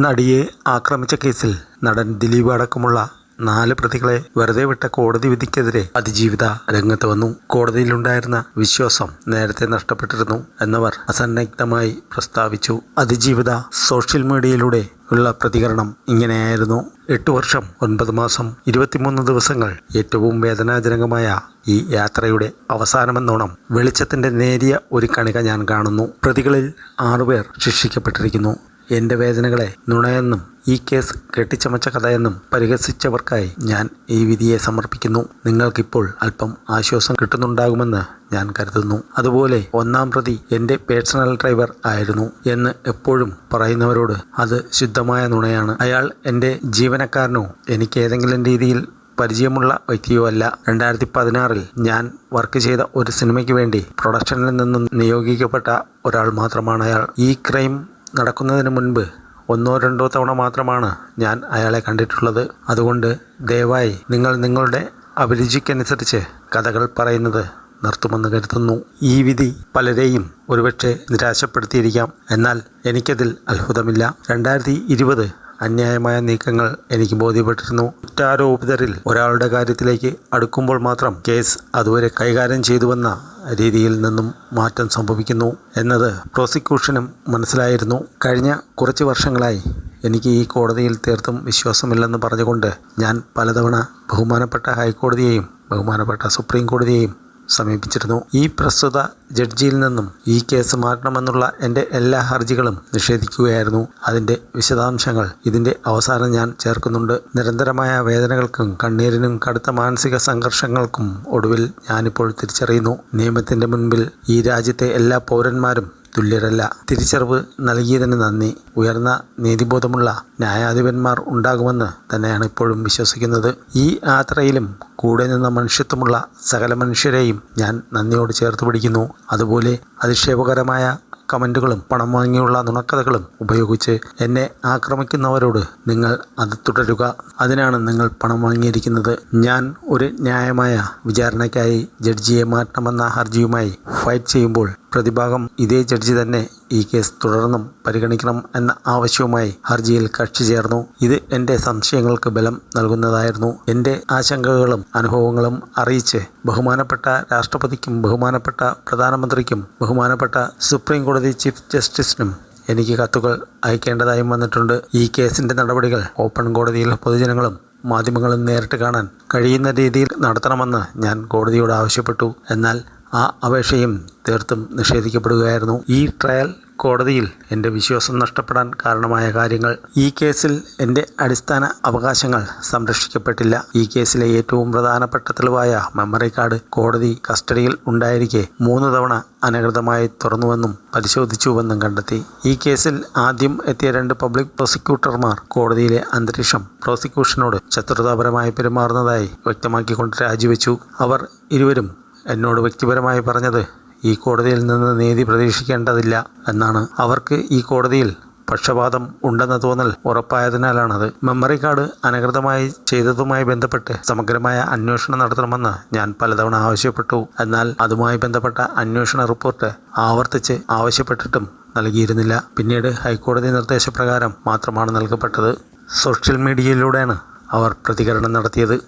നടിയെ ആക്രമിച്ച കേസിൽ നടൻ ദിലീപ് അടക്കമുള്ള 4 പ്രതികളെ വെറുതെ വിട്ട കോടതി വിധിക്കെതിരെ അതിജീവിത രംഗത്ത് വന്നു. കോടതിയിലുണ്ടായിരുന്ന വിശ്വാസം നേരത്തെ നഷ്ടപ്പെട്ടിരുന്നു എന്നവർ അസന്നിഗ്ധമായി പ്രസ്താവിച്ചു. അതിജീവിത സോഷ്യൽ മീഡിയയിലൂടെ ഉള്ള പ്രതികരണം ഇങ്ങനെയായിരുന്നു. 8 വർഷം 9 മാസം 23 ദിവസങ്ങൾ ഏറ്റവും വേദനാജനകമായ ഈ യാത്രയുടെ അവസാനമെന്നോണം വെളിച്ചത്തിന്റെ നേരിയ ഒരു കണിക ഞാൻ കാണുന്നു. പ്രതികളിൽ 6 പേർ ശിക്ഷിക്കപ്പെട്ടിരിക്കുന്നു. എൻ്റെ വേദനകളെ നുണയെന്നും ഈ കേസ് കെട്ടിച്ചമച്ച കഥയെന്നും പരിഹസിച്ചവർക്കായി ഞാൻ ഈ വിധിയെ സമർപ്പിക്കുന്നു. നിങ്ങൾക്കിപ്പോൾ അല്പം ആശ്വാസം കിട്ടുന്നുണ്ടാകുമെന്ന് ഞാൻ കരുതുന്നു. അതുപോലെ 1-ാം പ്രതി എൻ്റെ പേഴ്സണൽ ഡ്രൈവർ ആയിരുന്നു എന്ന് എപ്പോഴും പറയുന്നവരോട് അത് ശുദ്ധമായ നുണയാണ്. അയാൾ എൻ്റെ ജീവനക്കാരനോ എനിക്ക് ഏതെങ്കിലും രീതിയിൽ പരിചയമുള്ള വ്യക്തിയോ അല്ല. 2016-ൽ ഞാൻ വർക്ക് ചെയ്ത ഒരു സിനിമയ്ക്ക് വേണ്ടി പ്രൊഡക്ഷനിൽ നിന്നും നിയോഗിക്കപ്പെട്ട ഒരാൾ മാത്രമാണ് അയാൾ. ഈ ക്രൈം നടക്കുന്നതിന് മുൻപ് 1-2 തവണ മാത്രമാണ് ഞാൻ അയാളെ കണ്ടിട്ടുള്ളത്. അതുകൊണ്ട് ദയവായി നിങ്ങൾ നിങ്ങളുടെ അഭിരുചിക്കനുസരിച്ച് കഥകൾ പറയുന്നത് നിർത്തുമെന്ന് കരുതുന്നു. ഈ വിധി പലരെയും ഒരുപക്ഷെ നിരാശപ്പെടുത്തിയിരിക്കാം. എന്നാൽ എനിക്കതിൽ അത്ഭുതമില്ല. 2020 അന്യായമായ നീക്കങ്ങൾ എനിക്ക് ബോധ്യപ്പെട്ടിരുന്നു. കുറ്റാരോപിതരിൽ ഒരാളുടെ കാര്യത്തിലേക്ക് അടുക്കുമ്പോൾ മാത്രം കേസ് അതുവരെ കൈകാര്യം ചെയ്തുവന്ന രീതിയിൽ നിന്നും മാറ്റം സംഭവിക്കുന്നു എന്നത് പ്രോസിക്യൂഷനും മനസ്സിലായിരുന്നു. കഴിഞ്ഞ കുറച്ച് വർഷങ്ങളായി എനിക്ക് ഈ കോടതിയിൽ തീർത്തും വിശ്വാസമില്ലെന്ന് പറഞ്ഞുകൊണ്ട് ഞാൻ പലതവണ ബഹുമാനപ്പെട്ട ഹൈക്കോടതിയെയും ബഹുമാനപ്പെട്ട സുപ്രീം കോടതിയെയും സമീപിച്ചിരുന്നു. ഈ പ്രസ്തുത ജഡ്ജിയിൽ നിന്നും ഈ കേസ് മാറ്റണമെന്നുള്ള എൻ്റെ എല്ലാ ഹർജികളും നിഷേധിക്കുകയായിരുന്നു. അതിൻ്റെ വിശദാംശങ്ങൾ ഇതിൻ്റെ അവസാനം ഞാൻ ചേർക്കുന്നുണ്ട്. നിരന്തരമായ വേദനകൾക്കും കണ്ണീരിനും കടുത്ത മാനസിക സംഘർഷങ്ങൾക്കും ഒടുവിൽ ഞാനിപ്പോൾ തിരിച്ചറിയുന്നു, നിയമത്തിൻ്റെ മുൻപിൽ ഈ രാജ്യത്തെ എല്ലാ പൗരന്മാരും തുല്യരല്ല. തിരിച്ചറിവ് നൽകിയതിന് നന്ദി. ഉയർന്ന നീതിബോധമുള്ള ന്യായാധിപന്മാർ ഉണ്ടാകുമെന്ന് തന്നെയാണ് ഇപ്പോഴും വിശ്വസിക്കുന്നത്. ഈ യാത്രയിലും കൂടെ നിന്ന മനുഷ്യത്വമുള്ള സകല മനുഷ്യരെയും ഞാൻ നന്ദിയോട് ചേർത്ത് പിടിക്കുന്നു. അതുപോലെ അധിക്ഷേപകരമായ കമൻറ്റുകളും പണം വാങ്ങിയുള്ള നുണക്കഥകളും ഉപയോഗിച്ച് എന്നെ ആക്രമിക്കുന്നവരോട് നിങ്ങൾ അത് തുടരുക. അതിനാണ് നിങ്ങൾ പണം വാങ്ങിയിരിക്കുന്നത്. ഞാൻ ഒരു ന്യായമായ വിചാരണയ്ക്കായി ജഡ്ജിയെ മാറ്റണമെന്ന ഹർജിയുമായി ഫൈറ്റ് ചെയ്യുമ്പോൾ പ്രതിഭാഗം ഇതേ ജഡ്ജി തന്നെ ഈ കേസ് തുടർന്നും പരിഗണിക്കണം എന്ന ആവശ്യവുമായി ഹർജിയിൽ കക്ഷി ചേർന്നു. ഇത് എൻ്റെ സംശയങ്ങൾക്ക് ബലം നൽകുന്നതായിരുന്നു. എൻ്റെ ആശങ്കകളും അനുഭവങ്ങളും അറിയിച്ച് ബഹുമാനപ്പെട്ട രാഷ്ട്രപതിക്കും ബഹുമാനപ്പെട്ട പ്രധാനമന്ത്രിക്കും ബഹുമാനപ്പെട്ട സുപ്രീം കോടതി ചീഫ് ജസ്റ്റിസിനും എനിക്ക് കത്തുകൾ അയക്കേണ്ടതായും വന്നിട്ടുണ്ട്. ഈ കേസിൻ്റെ നടപടികൾ ഓപ്പൺ കോടതിയിൽ പൊതുജനങ്ങളും മാധ്യമങ്ങളും നേരിട്ട് കാണാൻ കഴിയുന്ന രീതിയിൽ നടത്തണമെന്ന് ഞാൻ കോടതിയോട് ആവശ്യപ്പെട്ടു. എന്നാൽ ആ അപേക്ഷയും തീർത്തും നിഷേധിക്കപ്പെടുകയായിരുന്നു. ഈ ട്രയൽ കോടതിയിൽ എൻ്റെ വിശ്വാസം നഷ്ടപ്പെടാൻ കാരണമായ കാര്യങ്ങൾ: ഈ കേസിൽ എൻ്റെ അടിസ്ഥാന അവകാശങ്ങൾ സംരക്ഷിക്കപ്പെട്ടില്ല. ഈ കേസിലെ ഏറ്റവും പ്രധാനപ്പെട്ട തെളിവായ മെമ്മറി കാർഡ് കോടതി കസ്റ്റഡിയിൽ ഉണ്ടായിരിക്കെ 3 തവണ അനധികൃതമായി തുറന്നുവെന്നും പരിശോധിച്ചുവെന്നും കണ്ടെത്തി. ഈ കേസിൽ ആദ്യം എത്തിയ 2 പബ്ലിക് പ്രോസിക്യൂട്ടർമാർ കോടതിയിലെ അന്തരീക്ഷം പ്രോസിക്യൂഷനോട് ശത്രുതാപരമായി പെരുമാറുന്നതായി വ്യക്തമാക്കിക്കൊണ്ട് രാജിവെച്ചു. അവർ ഇരുവരും എന്നോട് വ്യക്തിപരമായി പറഞ്ഞത് ഈ കോടതിയിൽ നിന്ന് നീതി പ്രതീക്ഷിക്കേണ്ടതില്ല എന്നാണ്. അവർക്ക് ഈ കോടതിയിൽ പക്ഷപാതം ഉണ്ടെന്ന തോന്നൽ ഉറപ്പായതിനാലാണത്. മെമ്മറി കാർഡ് അനധികൃതമായി ചെയ്തതുമായി ബന്ധപ്പെട്ട് സമഗ്രമായ അന്വേഷണം നടത്തണമെന്ന് ഞാൻ പലതവണ ആവശ്യപ്പെട്ടു. എന്നാൽ അതുമായി ബന്ധപ്പെട്ട അന്വേഷണ റിപ്പോർട്ട് ആവർത്തിച്ച് ആവശ്യപ്പെട്ടിട്ടും നൽകിയിരുന്നില്ല. പിന്നീട് ഹൈക്കോടതി നിർദ്ദേശപ്രകാരം മാത്രമാണ് നൽകപ്പെട്ടത്. സോഷ്യൽ മീഡിയയിലൂടെയാണ് അവർ പ്രതികരണം നടത്തിയത്.